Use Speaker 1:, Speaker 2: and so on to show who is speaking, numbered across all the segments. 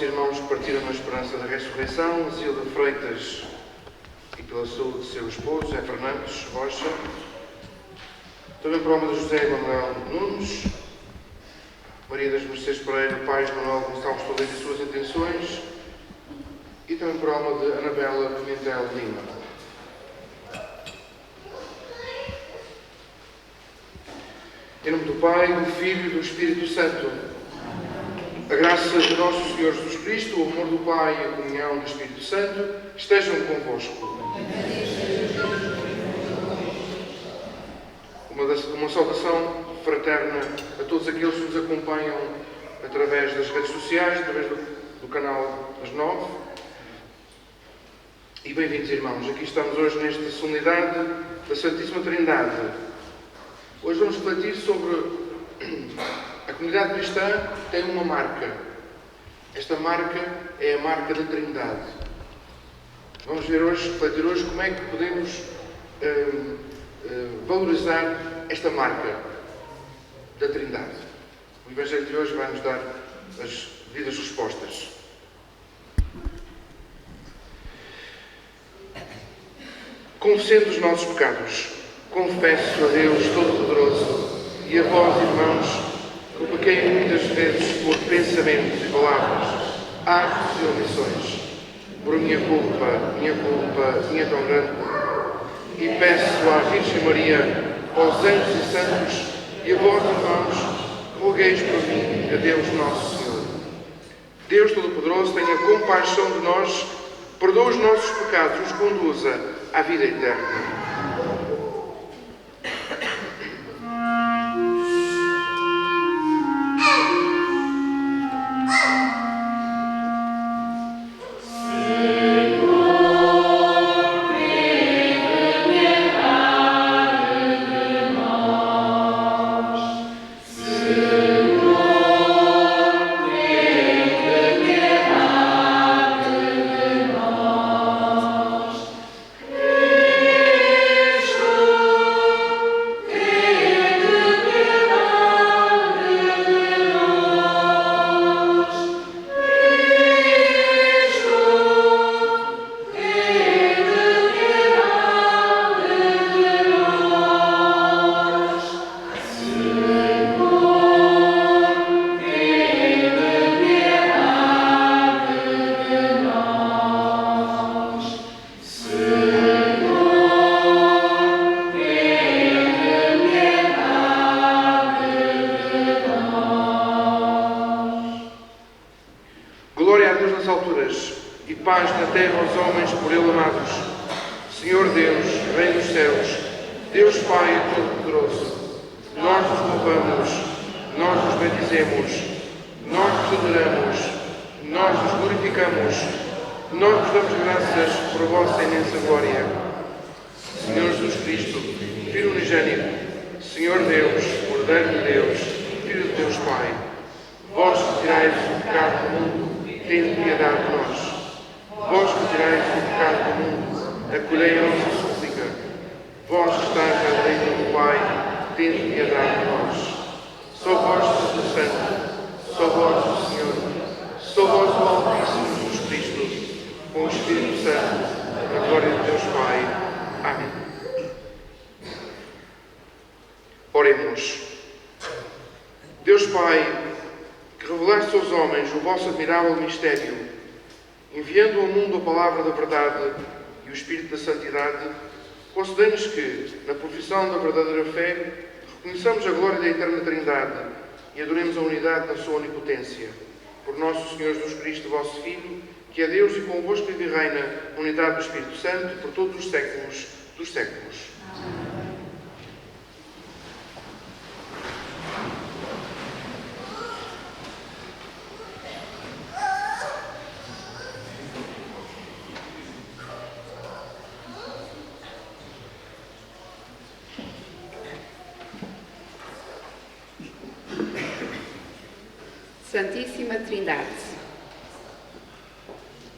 Speaker 1: irmãos que partiram na esperança da ressurreição, Zilda Freitas e pela saúde de seu esposo, José Fernandes Rocha. Também para a alma de José Manuel Nunes, Maria das Mercedes Pereira, Pais Manuel Gonçalves Toledo e suas intenções. E também para a alma de Anabela Pimentel Lima. Em nome do Pai, do Filho e do Espírito Santo. A graça de nosso Senhor Jesus Cristo, o amor do Pai e a comunhão do Espírito Santo estejam convosco. Uma saudação fraterna a todos aqueles que nos acompanham através das redes sociais, através do canal das 9. E bem-vindos, irmãos. Aqui estamos hoje nesta solenidade da Santíssima Trindade. Hoje vamos refletir sobre a comunidade cristã tem uma marca. Esta marca é a marca da Trindade. Vamos ver hoje, refletir hoje, como é que podemos valorizar esta marca da Trindade. O Evangelho de hoje vai nos dar as devidas respostas. Confessando os nossos pecados, confesso a Deus Todo-Poderoso e a vós, irmãos, que pequei muitas vezes por pensamento e palavras, atos e omissões, por minha culpa tão grande, e peço à Virgem Maria, aos anjos e santos, e a vós, irmãos, rogueis por mim a Deus Nosso Senhor. Deus Todo-Poderoso tenha compaixão de nós, perdoa os nossos pecados e os conduza à vida eterna. Enviando ao mundo a palavra da verdade e o Espírito da Santidade, concedei-nos que, na profissão da verdadeira fé, reconheçamos a glória da eterna Trindade e adoremos a unidade da sua onipotência. Por nosso Senhor Jesus Cristo, vosso Filho, que é Deus e convosco vive e reina, na unidade do Espírito Santo, por todos os séculos dos séculos. Amém.
Speaker 2: Santíssima Trindade.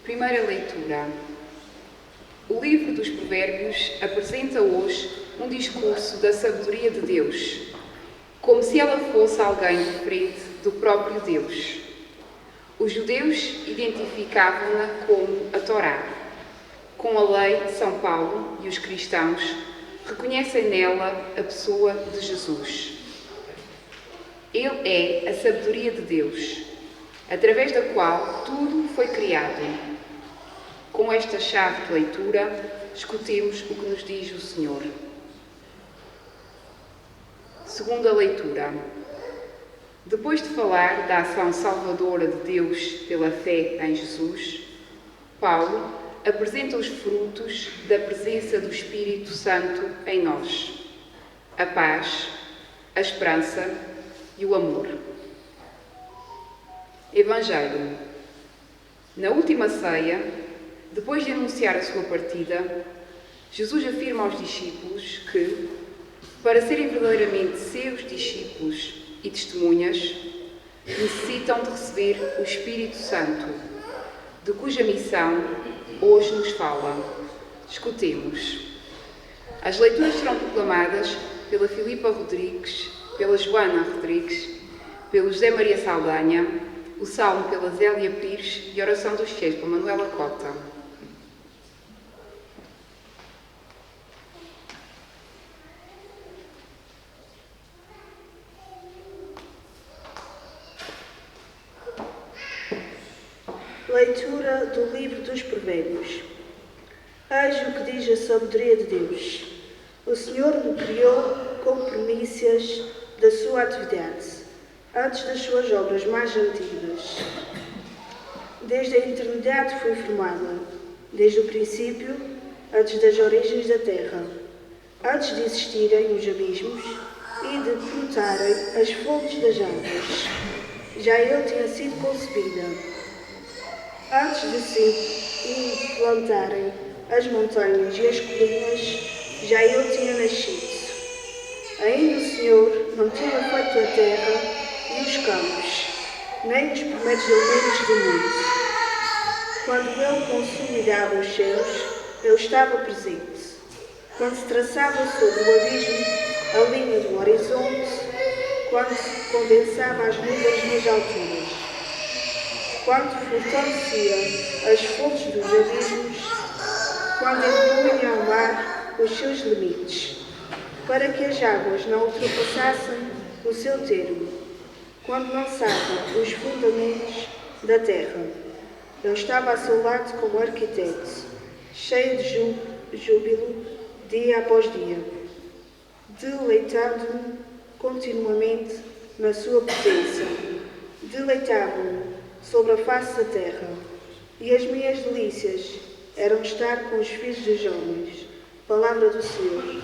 Speaker 2: Primeira leitura. O livro dos Provérbios apresenta hoje um discurso da sabedoria de Deus, como se ela fosse alguém diferente do próprio Deus. Os judeus identificavam-na como a Torá. Com a lei, São Paulo e os cristãos reconhecem nela a pessoa de Jesus. Ele é a sabedoria de Deus, através da qual tudo foi criado. Com esta chave de leitura, escutemos o que nos diz o Senhor. Segunda leitura. Depois de falar da ação salvadora de Deus pela fé em Jesus, Paulo apresenta os frutos da presença do Espírito Santo em nós: a paz, a esperança e o amor. Evangelho. Na última ceia, depois de anunciar a sua partida, Jesus afirma aos discípulos que, para serem verdadeiramente seus discípulos e testemunhas, necessitam de receber o Espírito Santo, de cuja missão hoje nos fala. Escutemos. As leituras serão proclamadas pela Filipa Rodrigues, pela Joana Rodrigues, pelo José Maria Saldanha, o Salmo pela Zélia Pires e a oração dos fiéis pela Manuela Cota.
Speaker 3: Leitura do livro dos Provérbios. Eis o que diz a sabedoria de Deus. O Senhor me criou com primícias da sua atividade, antes das suas obras mais antigas. Desde a eternidade fui formada, desde o princípio, antes das origens da terra, antes de existirem os abismos e de brotarem as fontes das águas. Já eu tinha sido concebida. Antes de se implantarem as montanhas e as colinas, já eu tinha nascido. Ainda o Senhor não tinha feito a terra e os campos, nem os primeiros elementos do mundo. Quando Ele consolidava os céus, eu estava presente. Quando se traçava sobre o abismo a linha do horizonte, quando se condensava as nuvens nas alturas, quando fortalecia as fontes dos abismos, quando impunha ao mar os seus limites, para que as águas não ultrapassassem o seu termo, quando lançava os fundamentos da terra. Eu estava a seu lado como arquiteto, cheio de júbilo, dia após dia, deleitando-me continuamente na sua presença. Deleitava-me sobre a face da terra, e as minhas delícias eram estar com os filhos dos homens. Palavra do Senhor.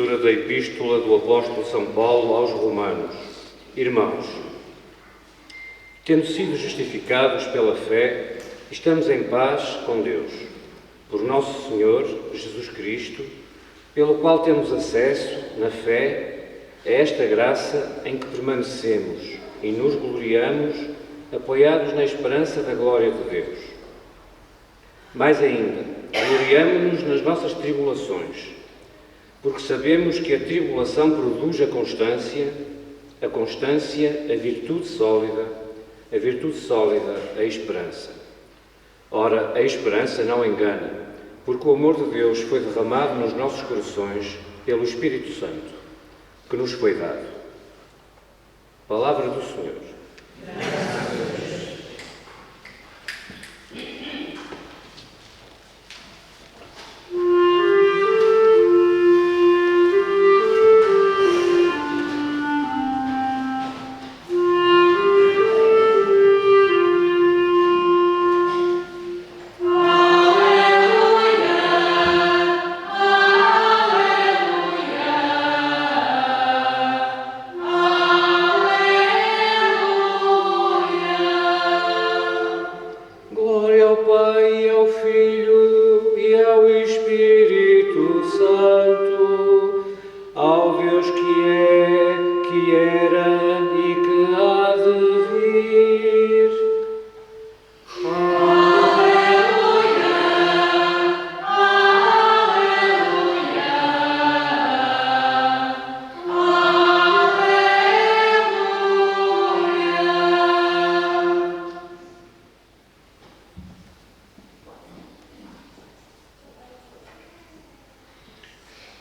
Speaker 4: Leitura da Epístola do Apóstolo São Paulo aos Romanos. Irmãos, tendo sido justificados pela fé, estamos em paz com Deus, por nosso Senhor Jesus Cristo, pelo qual temos acesso, na fé, a esta graça em que permanecemos e nos gloriamos, apoiados na esperança da glória de Deus. Mais ainda, gloriamo-nos nas nossas tribulações, porque sabemos que a tribulação produz a constância, a virtude sólida, a esperança. Ora, a esperança não engana, porque o amor de Deus foi derramado nos nossos corações pelo Espírito Santo, que nos foi dado. Palavra do Senhor. Graças a Deus.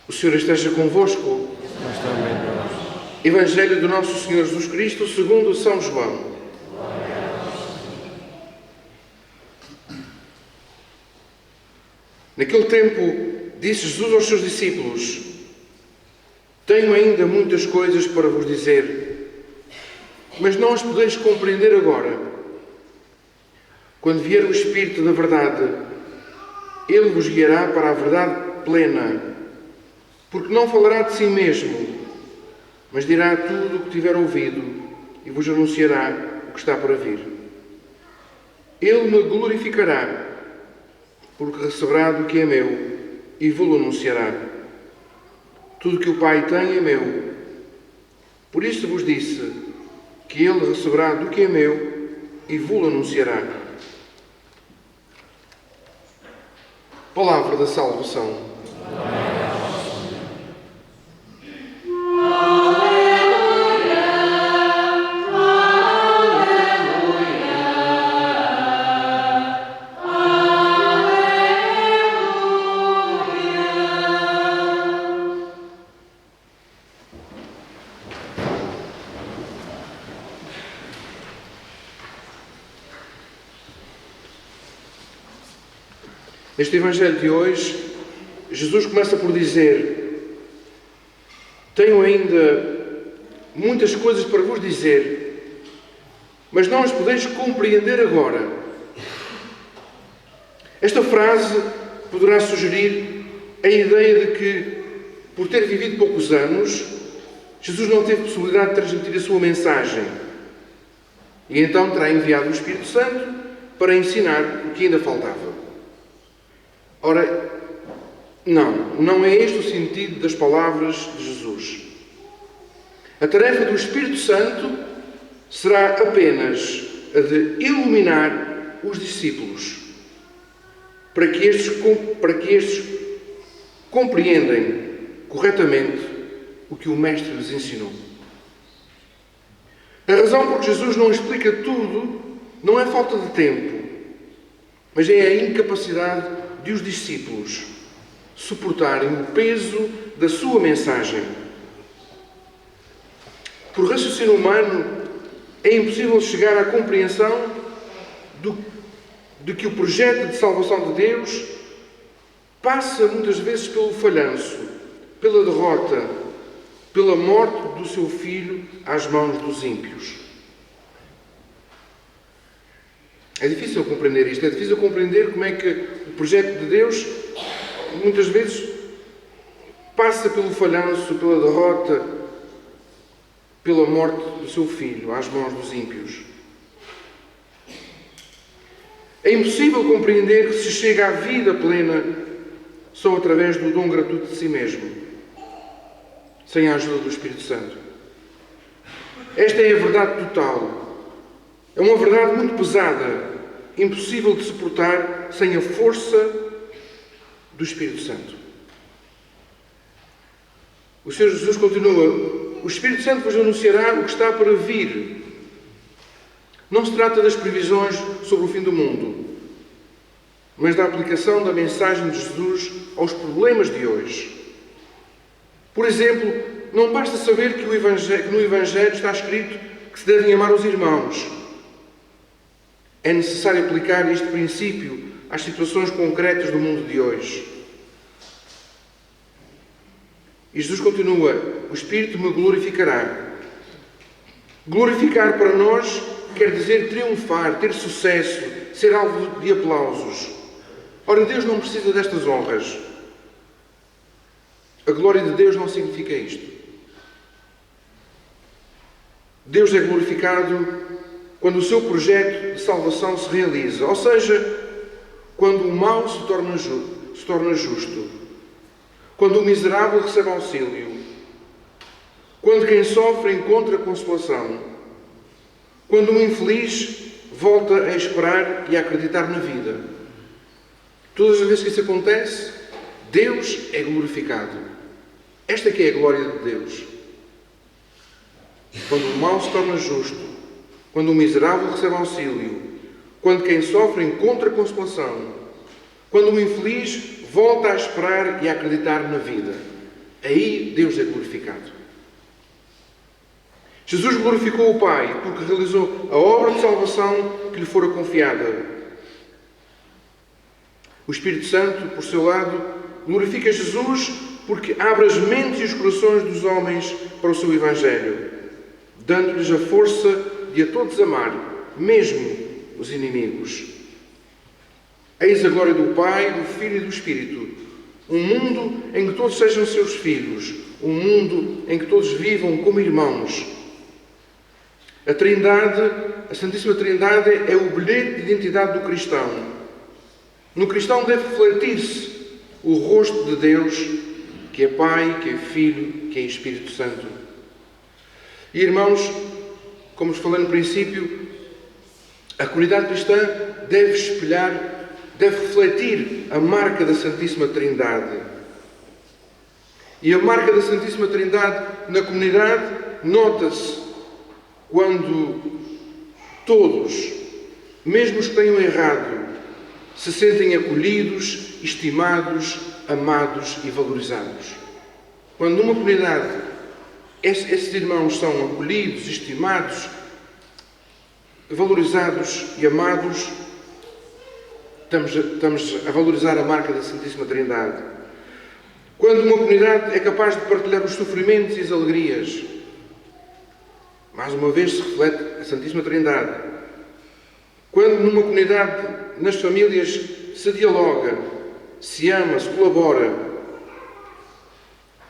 Speaker 1: O Senhor esteja convosco. Evangelho do nosso Senhor Jesus Cristo segundo São João. Naquele tempo, disse Jesus aos seus discípulos: tenho ainda muitas coisas para vos dizer, mas não as podeis compreender agora. Quando vier o Espírito da verdade, ele vos guiará para a verdade plena, porque não falará de si mesmo, mas dirá tudo o que tiver ouvido e vos anunciará o que está para vir. Ele me glorificará, porque receberá do que é meu e vou-lo anunciará. Tudo que o Pai tem é meu. Por isso vos disse que ele receberá do que é meu e vou-lo anunciará. Palavra da salvação. Neste Evangelho de hoje, Jesus começa por dizer: tenho ainda muitas coisas para vos dizer, mas não as podeis compreender agora. Esta frase poderá sugerir a ideia de que, por ter vivido poucos anos, Jesus não teve possibilidade de transmitir a sua mensagem e então terá enviado o Espírito Santo para ensinar o que ainda faltava. Ora, não é este o sentido das palavras de Jesus. A tarefa do Espírito Santo será apenas a de iluminar os discípulos, para que estes compreendem corretamente o que o Mestre lhes ensinou. A razão por que Jesus não explica tudo não é falta de tempo, mas é a incapacidade de os discípulos suportarem o peso da sua mensagem. Por raciocínio humano, é impossível chegar à compreensão de que o projeto de salvação de Deus passa muitas vezes pelo falhanço, pela derrota, pela morte do seu Filho às mãos dos ímpios. É difícil compreender isto, é difícil compreender como é que o projeto de Deus muitas vezes passa pelo falhanço, pela derrota, pela morte do seu filho às mãos dos ímpios. É impossível compreender que se chega à vida plena só através do dom gratuito de si mesmo, sem a ajuda do Espírito Santo. Esta é a verdade total. É uma verdade muito pesada, impossível de suportar sem a força do Espírito Santo. O Senhor Jesus continua: o Espírito Santo vos anunciará o que está para vir. Não se trata das previsões sobre o fim do mundo, mas da aplicação da mensagem de Jesus aos problemas de hoje. Por exemplo, não basta saber que no Evangelho está escrito que se devem amar os irmãos. É necessário aplicar este princípio às situações concretas do mundo de hoje. E Jesus continua: o Espírito me glorificará. Glorificar para nós quer dizer triunfar, ter sucesso, ser alvo de aplausos. Ora, Deus não precisa destas honras. A glória de Deus não significa isto. Deus é glorificado quando o seu projeto de salvação se realiza, ou seja, quando o mau se torna justo, quando o miserável recebe auxílio, quando quem sofre encontra consolação, quando o infeliz volta a esperar e a acreditar na vida. Todas as vezes que isso acontece, Deus é glorificado. Esta que é a glória de Deus. Quando o mau se torna justo, quando o miserável recebe auxílio, quando quem sofre encontra consolação, quando o infeliz volta a esperar e a acreditar na vida. Aí Deus é glorificado. Jesus glorificou o Pai porque realizou a obra de salvação que lhe fora confiada. O Espírito Santo, por seu lado, glorifica Jesus porque abre as mentes e os corações dos homens para o seu Evangelho, dando-lhes a força de a todos amar, mesmo os inimigos. Eis a glória do Pai, do Filho e do Espírito. Um mundo em que todos sejam seus filhos. Um mundo em que todos vivam como irmãos. A Trindade, a Santíssima Trindade, é o bilhete de identidade do cristão. No cristão deve refletir-se o rosto de Deus, que é Pai, que é Filho, que é Espírito Santo. E, irmãos, como vos falei no princípio, a comunidade cristã deve espelhar, deve refletir a marca da Santíssima Trindade. E a marca da Santíssima Trindade na comunidade nota-se quando todos, mesmo os que tenham errado, se sentem acolhidos, estimados, amados e valorizados. Quando numa comunidade esses irmãos são acolhidos, estimados, valorizados e amados, estamos a valorizar a marca da Santíssima Trindade. Quando uma comunidade é capaz de partilhar os sofrimentos e as alegrias, mais uma vez se reflete a Santíssima Trindade. Quando numa comunidade, nas famílias, se dialoga, se ama, se colabora,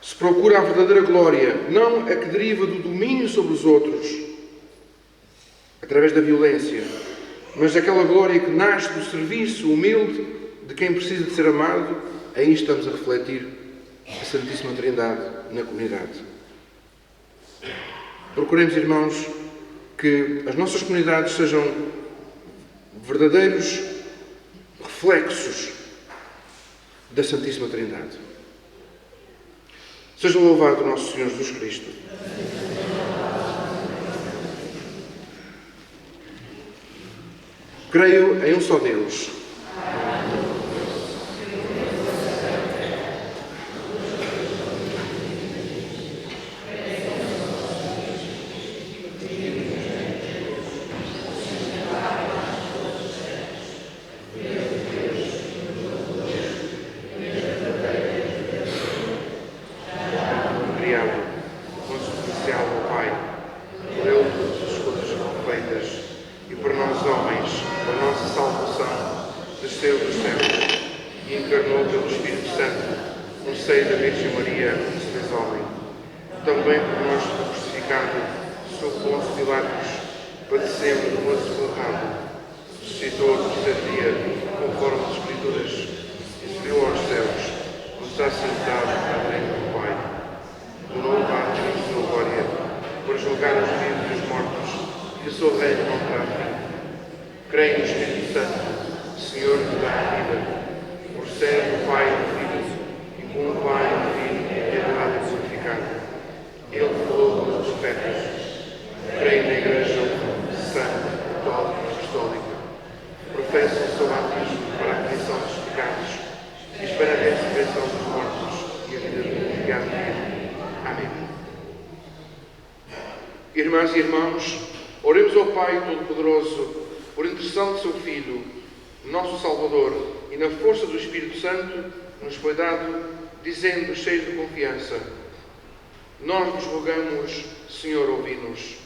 Speaker 1: se procura a verdadeira glória, não a que deriva do domínio sobre os outros, através da violência, mas aquela glória que nasce do serviço humilde de quem precisa de ser amado, aí estamos a refletir a Santíssima Trindade na comunidade. Procuremos, irmãos, que as nossas comunidades sejam verdadeiros reflexos da Santíssima Trindade. Seja louvado o nosso Senhor Jesus Cristo. Creio em um só Deus. seio da Virgem Maria se fez homem. Também por nós foi crucificado, sob Pôncio Pilatos, padeceu no moço honrado, ressuscitou no terceiro dia, conforme as Escrituras, e subiu aos céus, onde está sentado à direita do Pai. Do novo Pátrio e sua glória, por julgar os vivos e os mortos, e o seu reino não terá fim. Creio no Espírito Santo, Senhor que dá a vida, procede do Pai e do Filho, e com o Pai e o Filho é adorado e glorificado. Ele falou com os profetas. Creio na Igreja Santa, Católica e Apostólica. Professo o seu batismo para a remissão dos pecados e espero a ressurreição dos mortos e a vida do dia a dia. Amém. Irmãs e irmãos, oremos ao Pai Todo-Poderoso, por intercessão de seu Filho, nosso Salvador, e na força do Espírito Santo, nos foi dado, dizendo, cheio de confiança: nós vos rogamos, Senhor, ouvi-nos.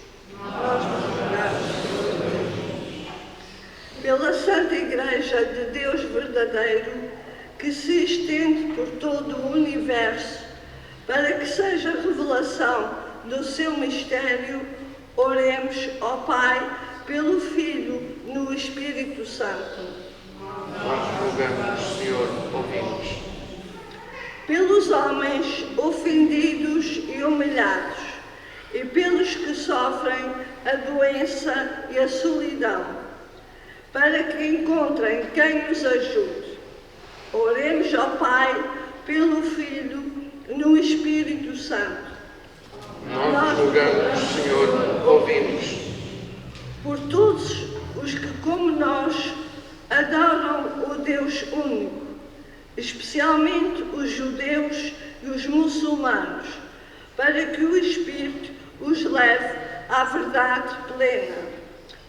Speaker 5: Pela Santa Igreja de Deus verdadeiro, que se estende por todo o universo, para que seja revelação do seu mistério, oremos ao Pai, pelo Filho, no Espírito Santo.
Speaker 1: Nós rogamos, Senhor, ouvi-nos.
Speaker 5: Pelos homens ofendidos e humilhados, e pelos que sofrem a doença e a solidão, para que encontrem quem os ajude. Oremos ao Pai, pelo Filho, no Espírito Santo.
Speaker 1: Nós rogamos, Senhor, ouvi-nos.
Speaker 5: Por todos os que, como nós, adoram o Deus único, especialmente os judeus e os muçulmanos, para que o Espírito os leve à verdade plena.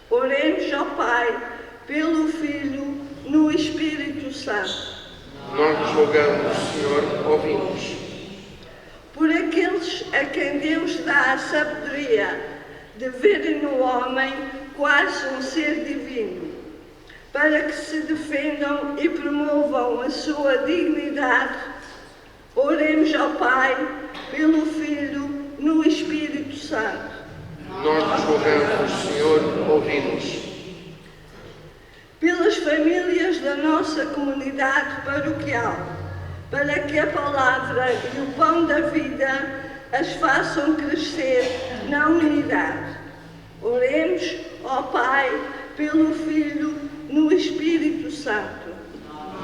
Speaker 5: Oremos ao Pai, pelo Filho, no Espírito Santo.
Speaker 1: Nós vos rogamos, Senhor, ouvi-nos.
Speaker 5: Por aqueles a quem Deus dá a sabedoria de verem no homem quase um ser divino, para que se defendam e promovam a sua dignidade, oremos ao Pai, pelo Filho, no Espírito Santo.
Speaker 1: Nós vos rogamos, Senhor, ouvi-nos.
Speaker 5: Pelas famílias da nossa comunidade paroquial, para que a palavra e o pão da vida as façam crescer na unidade. Oremos ao Pai, pelo Filho, no Espírito Santo.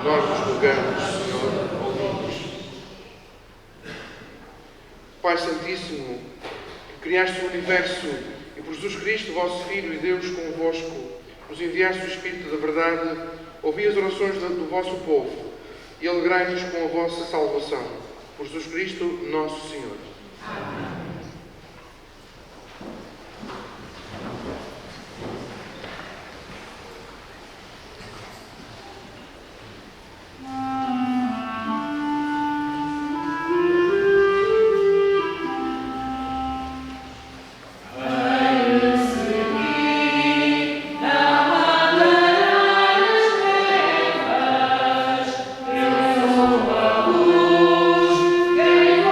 Speaker 1: Nós vos rogamos, Senhor, ouvi-nos. Pai Santíssimo, que criaste o universo e por Jesus Cristo, vosso Filho e Deus convosco, nos enviaste o Espírito da verdade, ouvi as orações do vosso povo e alegrai-nos com a vossa salvação. Por Jesus Cristo, nosso Senhor. Amém.
Speaker 6: Quem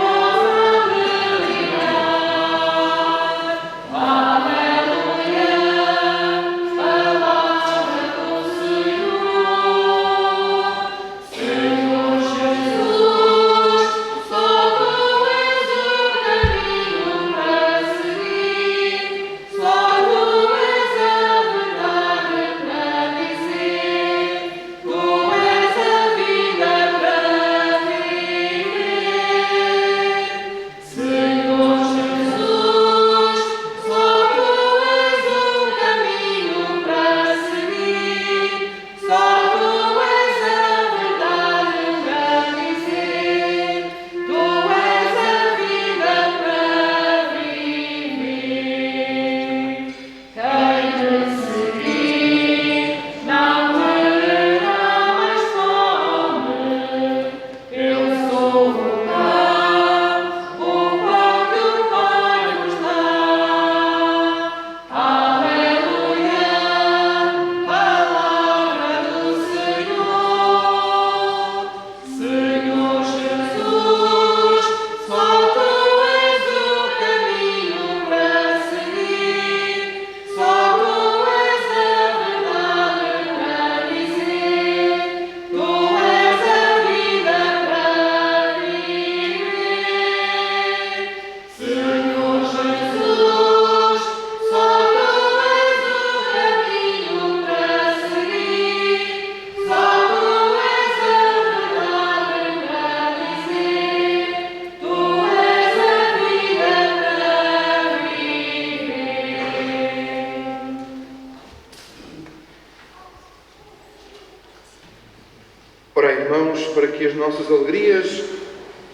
Speaker 1: para que as nossas alegrias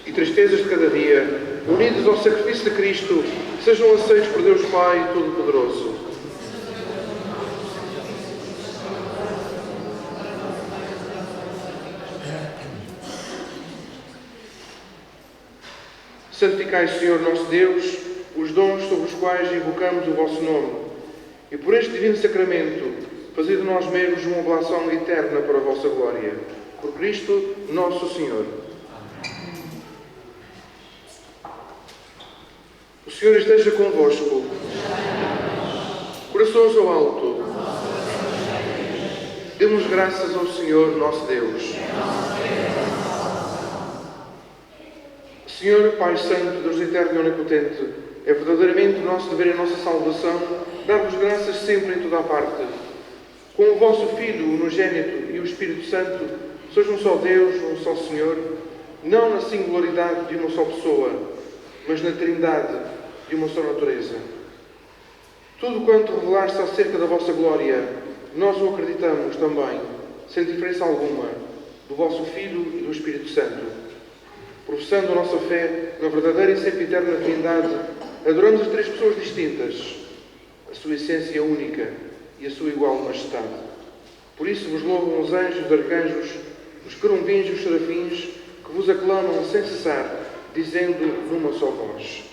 Speaker 1: e tristezas de cada dia, unidas ao sacrifício de Cristo, sejam aceitos por Deus Pai Todo-Poderoso. Santificai, Senhor nosso Deus, os dons sobre os quais invocamos o vosso nome, e por este divino sacramento, fazei de nós mesmos uma oblação eterna para a vossa glória. Por Cristo, nosso Senhor. O Senhor esteja convosco. Corações ao alto. Demos graças ao Senhor nosso Deus. Senhor, Pai Santo, Deus eterno e onipotente, é verdadeiramente o nosso dever e a nossa salvação dar-vos graças sempre em toda a parte. Com o vosso Filho, o unigênito, e o Espírito Santo, sois um só Deus, um só Senhor, não na singularidade de uma só pessoa, mas na trindade de uma só natureza. Tudo quanto revelaste acerca da vossa glória, nós o acreditamos também, sem diferença alguma, do vosso Filho e do Espírito Santo. Professando a nossa fé na verdadeira e sempre eterna Trindade, adoramos as três pessoas distintas, a sua essência única e a sua igual majestade. Por isso vos louvam os anjos, os arcanjos, os querubins e os serafins, que vos aclamam sem cessar, dizendo numa só voz: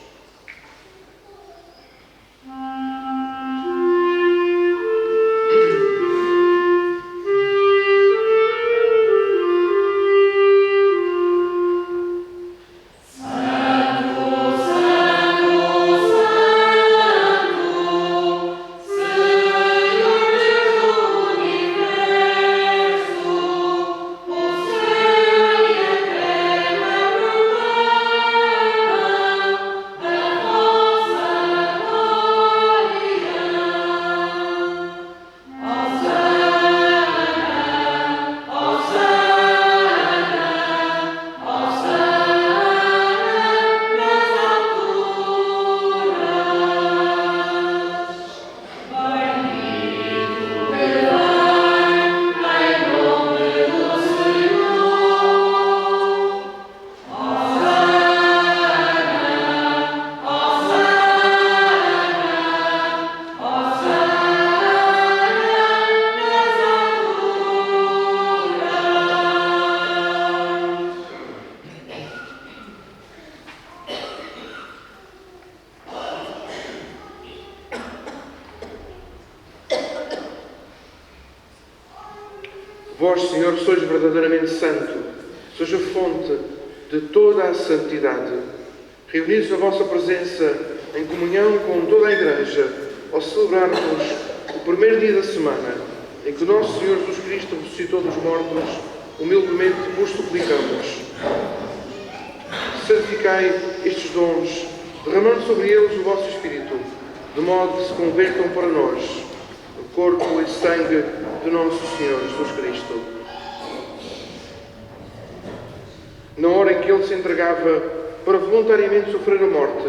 Speaker 1: Vós, Senhor, sois verdadeiramente santo, sois a fonte de toda a santidade. Reunidos na vossa presença, em comunhão com toda a Igreja, ao celebrarmos o primeiro dia da semana, em que o nosso Senhor Jesus Cristo ressuscitou dos mortos, humildemente vos suplicamos. Santificai estes dons, derramando sobre eles o vosso Espírito, de modo que se convertam para nós, o corpo e sangue do nosso Senhor Jesus Cristo. Na hora em que Ele se entregava para voluntariamente sofrer a morte,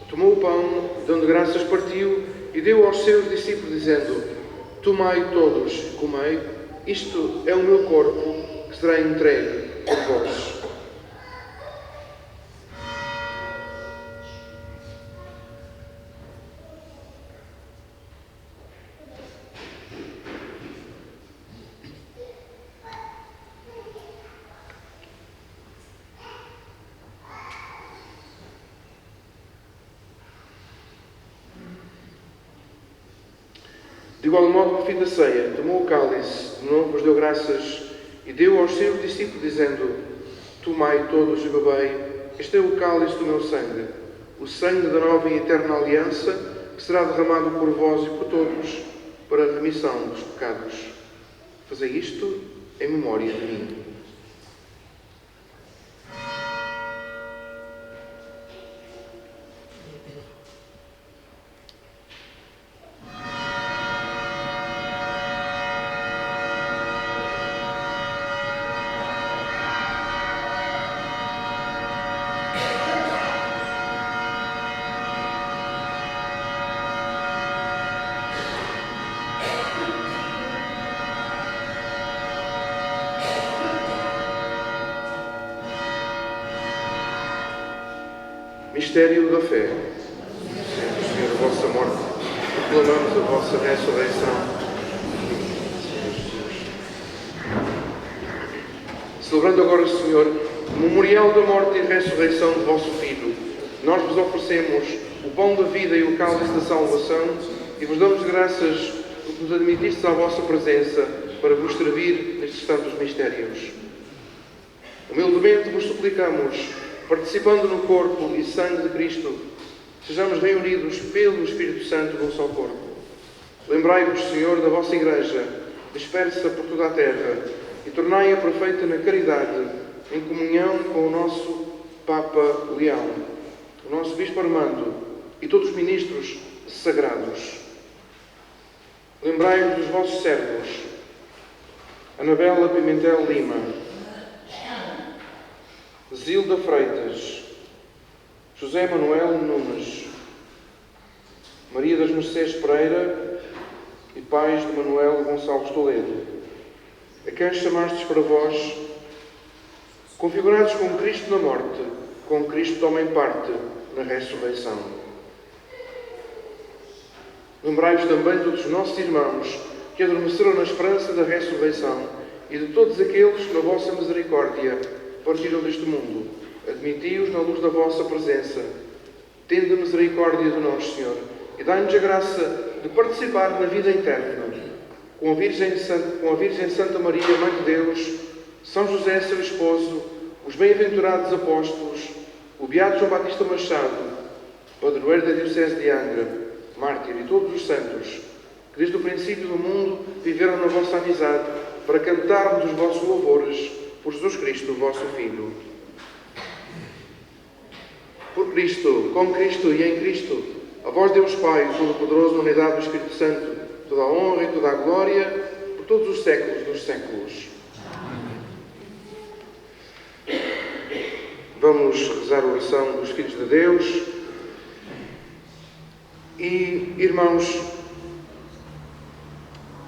Speaker 1: tomou o pão, dando graças, partiu e deu aos seus discípulos, dizendo: Tomai todos, comei, isto é o meu corpo, que será entregue por vós. De igual modo, no fim da ceia, tomou o cálice, de novo vos deu graças e deu aos seus discípulos, dizendo: Tomai todos e bebei, este é o cálice do meu sangue, o sangue da nova e eterna aliança, que será derramado por vós e por todos, para a remissão dos pecados. Fazei isto em memória de mim. Mistério da fé. Senhor, a vossa morte, proclamamos a vossa ressurreição. Celebrando agora, Senhor, o memorial da morte e ressurreição de vosso Filho, nós vos oferecemos o pão da vida e o cálice da salvação e vos damos graças por nos admitistes à vossa presença para vos servir nestes santos mistérios. Humildemente vos suplicamos, participando no corpo e sangue de Cristo, sejamos reunidos pelo Espírito Santo num só corpo. Lembrai-vos, Senhor, da vossa Igreja, dispersa por toda a terra, e tornai-a perfeita na caridade, em comunhão com o nosso Papa Leão, o nosso Bispo Armando e todos os ministros sagrados. Lembrai-vos dos vossos servos, Anabela Pimentel Lima, Zilda Freitas, José Manuel Nunes, Maria das Mercês Pereira e pais de Manuel Gonçalves Toledo, a quem chamastes para vós, configurados com Cristo na morte, com Cristo tomem parte na ressurreição. Lembrai-vos também de todos os nossos irmãos que adormeceram na esperança da ressurreição e de todos aqueles que, na vossa misericórdia, partiram deste mundo. Admiti-os na luz da vossa presença. Tende misericórdia de nós, Senhor, e dai-nos a graça de participar na vida eterna. Com a Virgem Santa Maria, Mãe de Deus, São José, seu esposo, os bem-aventurados apóstolos, o Beato João Batista Machado, padroeiro da Diocese de Angra, mártir, e todos os santos, que desde o princípio do mundo viveram na vossa amizade, para cantarmos os vossos louvores por Jesus Cristo, vosso Filho. Por Cristo, com Cristo e em Cristo, a vós Deus Pai, Todo-Poderoso, na unidade do Espírito Santo, toda a honra e toda a glória, por todos os séculos dos séculos. Vamos rezar a oração dos filhos de Deus. E, irmãos,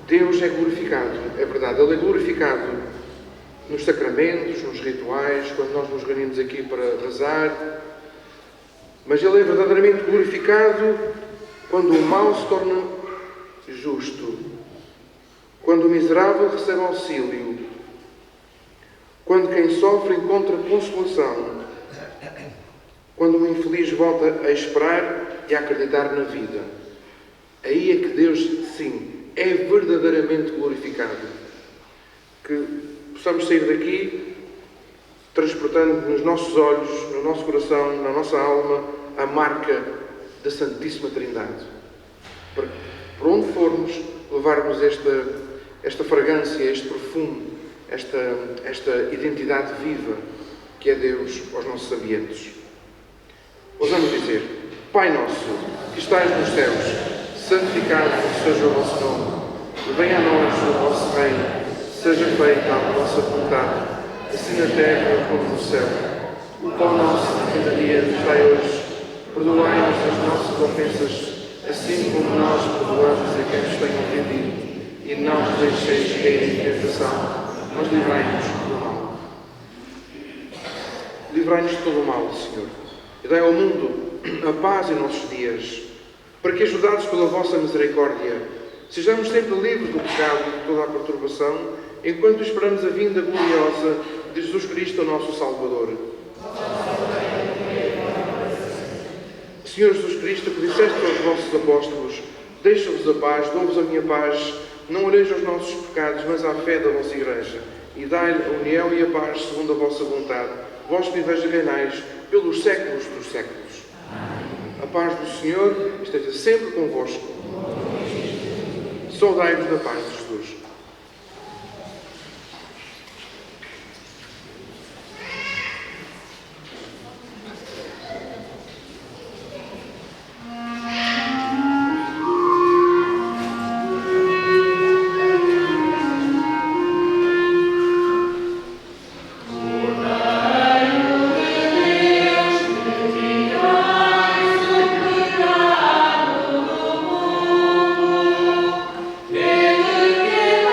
Speaker 1: Deus é glorificado, é verdade, Ele é glorificado nos sacramentos, nos rituais, quando nós nos reunimos aqui para rezar, mas Ele é verdadeiramente glorificado quando o mal se torna justo, quando o miserável recebe auxílio, quando quem sofre encontra consolação, quando o infeliz volta a esperar e a acreditar na vida. Aí é que Deus, sim, é verdadeiramente glorificado. Que possamos sair daqui transportando nos nossos olhos, no nosso coração, na nossa alma, a marca da Santíssima Trindade. Para por onde formos, levarmos esta fragrância, este perfume, esta identidade viva que é Deus aos nossos ambientes. Ousamos dizer: Pai nosso, que estais nos céus, santificado seja o vosso nome. Venha a nós o vosso reino. Seja feita a vossa vontade, assim na terra como no céu. O pão nosso de cada dia nos dai hoje. Perdoai-nos as nossas ofensas, assim como nós perdoamos a quem nos tem ofendido. E não nos deixeis cair em tentação, mas livrai-nos do mal. Livrai-nos de todo o mal, Senhor, e dai ao mundo a paz em nossos dias, para que, ajudados pela vossa misericórdia, sejamos sempre livres do pecado e de toda a perturbação, enquanto esperamos a vinda gloriosa de Jesus Cristo, o nosso Salvador. Senhor Jesus Cristo, que disseste aos vossos apóstolos: deixa-vos a paz, dou-vos a minha paz, não olheis aos nossos pecados, mas à fé da vossa Igreja, e dai-lhe a união e a paz segundo a vossa vontade, vós que viveis e reinais pelos séculos dos séculos. A paz do Senhor esteja sempre convosco. Saudai-vos da paz de Jesus.
Speaker 6: Ele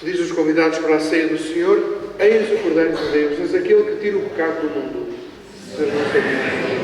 Speaker 1: Diz os convidados para a ceia do Senhor: eis o Cordeiro de Deus, eis aquele que tira o pecado do mundo. Seja o Senhor.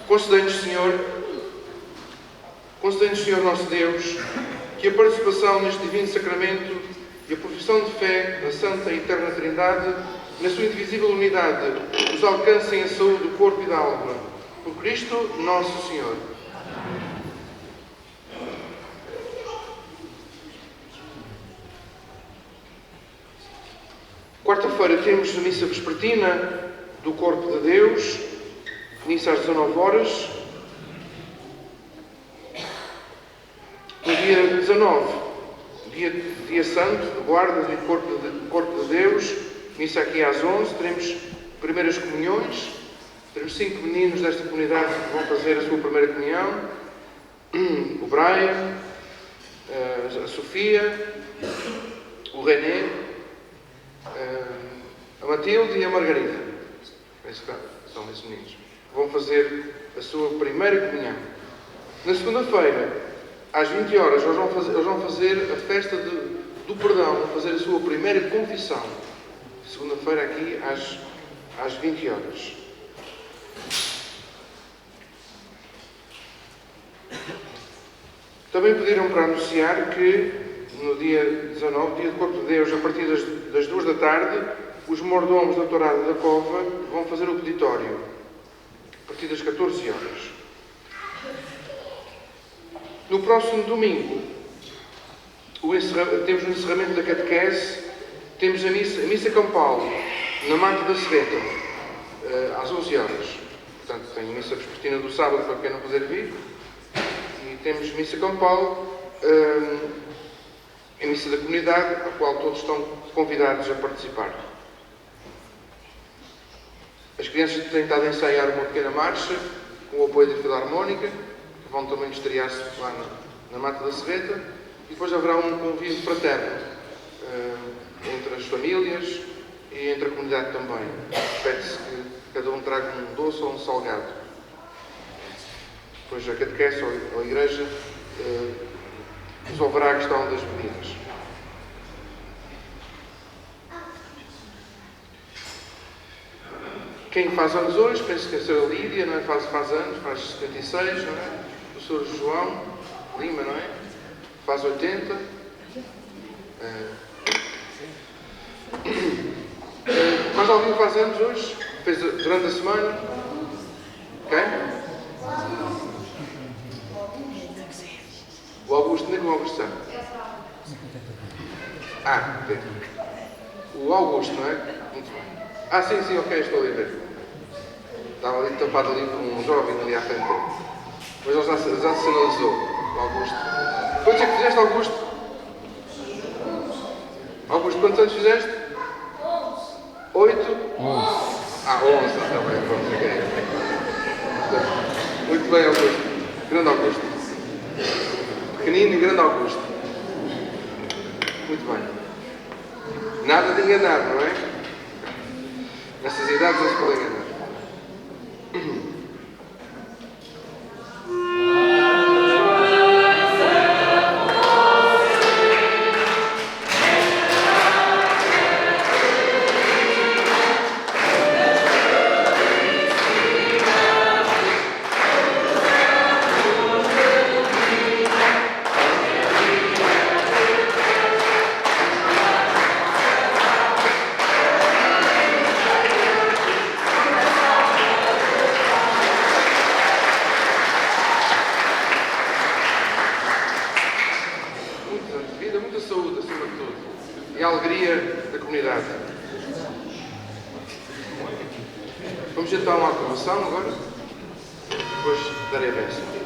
Speaker 1: Concedei-nos, Senhor, nosso Deus, que a participação neste divino sacramento e a profissão de fé na Santa e Eterna Trindade, na sua indivisível unidade, nos alcancem a saúde do corpo e da alma. Por Cristo nosso Senhor. Quarta-feira temos a missa vespertina do Corpo de Deus, missa às 19 horas. No dia 19, dia santo, de guarda do Corpo de Deus, missa aqui às 11, teremos primeiras comunhões. Temos 5 meninos desta comunidade que vão fazer a sua primeira comunhão. O Brian, a Sofia, o René, a Matilde e a Margarida. São esses meninos. Vão fazer a sua primeira comunhão. Na segunda-feira, às 20 horas, eles vão fazer a festa do perdão, vão fazer a sua primeira confissão. Segunda-feira aqui às 20 horas. Também pediram para anunciar que no dia 19, dia do Corpo de Deus, a partir das 2 da tarde, os mordomos da Tourada da Cova vão fazer o peditório, a partir das 14 horas. No próximo domingo, temos o encerramento da catequese, temos a missa campal, na Mata da Serreta, às 11 horas. Portanto, tem a missa vespertina do sábado para quem não puder vir, e temos missa campal, a missa da comunidade, a qual todos estão convidados a participar. As crianças têm estado a ensaiar uma pequena marcha, com o apoio da Filarmónica, que vão também estrear-se lá na Mata da Serreta, e depois haverá um convívio fraterno entre as famílias e entre a comunidade também. Espera-se que cada um traga um doce ou um salgado. Depois a catequese ou a igreja resolverá a questão das bebidas. Quem faz anos hoje, penso que a senhora Lídia, não é? faz anos, faz 76, não é? O senhor João Lima, não é? Faz 80. Mais alguém faz anos hoje? Fez durante a semana? Quem? O Augusto, nem com o Augusto sabe. Ok. O Augusto, não é? Muito bem. Sim, ok, estou ali a ver. Estava ali tapado ali por um jovem ali à frente dele. Mas ele já se sinalizou, o Augusto. Quantos é que fizeste, Augusto? Augusto, quantos anos fizeste? 8? 11. 11, está bem, pronto, ok. Muito bem, Augusto. Grande Augusto. Pequenino e grande Augusto. Muito bem. Nada de enganar, não é? Nessas idades não se pode enganar. E a alegria da comunidade. Vamos então à aclamação agora, depois darei a bênção.